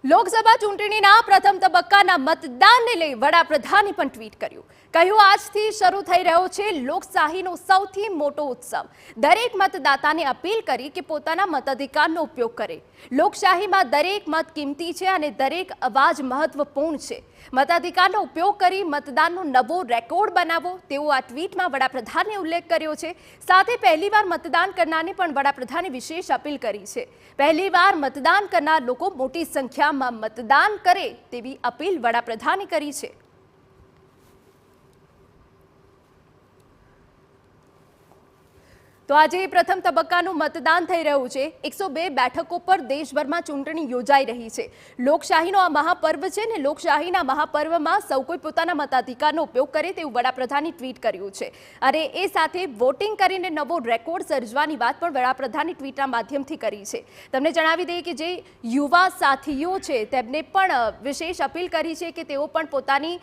લોકસભા ચૂંટણીના પ્રથમ તબક્કાના મતદાનને લઈ વડાપ્રધાને પણ ટ્વીટ કર્યું. કહ્યું, આજથી શરૂ થઈ રહ્યો છે લોકશાહીનો સૌથી મોટો ઉત્સવ. દરેક મતદાતાને અપીલ કરી કે પોતાના મતાધિકારનો ઉપયોગ કરે. લોકશાહીમાં દરેક મત કિંમતી છે અને દરેક અવાજ મહત્વપૂર્ણ છે. મતાધિકારનો ઉપયોગ કરી મતદાનનો નવો રેકોર્ડ બનાવો તેવો આ ટ્વીટમાં વડાપ્રધાને ઉલ્લેખ કર્યો છે. સાથે પહેલીવાર મતદાન કરનારને પણ વડાપ્રધાને વિશેષ અપીલ કરી છે. પહેલીવાર મતદાન કરનાર લોકો મોટી સંખ્યામાં મતદાન કરે તેવી અપીલ વડાપ્રધાને કરી છે. તો આજે પ્રથમ તબક્કાનું મતદાન થઈ રહ્યું છે. 102 બેઠકો પર દેશભરમાં ચૂંટણી યોજાઈ રહી છે. લોકશાહીનો આ મહાપર્વ છે ને લોકશાહીના મહાપર્વમાં સૌ કોઈ પોતાના મતાધિકારનો ઉપયોગ કરે તેવું વડાપ્રધાને ટ્વીટ કર્યું છે. અને એ સાથે વોટિંગ કરીને નવો રેકોર્ડ સર્જવાની વાત પણ વડાપ્રધાને ટ્વીટના માધ્યમથી કરી છે. તમને જણાવી દઈએ કે જે યુવા સાથીઓ છે તેમને પણ વિશેષ અપીલ કરી છે કે તેઓ પણ પોતાની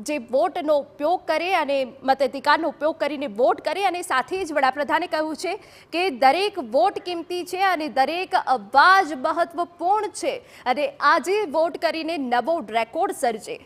જે વોટનો ઉપયોગ કરે અને મતાધિકારનો ઉપયોગ કરીને વોટ કરે. અને સાથે જ વડાપ્રધાને કહ્યું છે કે દરેક વોટ કિંમતી છે અને દરેક અવાજ મહત્વપૂર્ણ છે અને આજે વોટ કરીને નવો રેકોર્ડ સર્જે.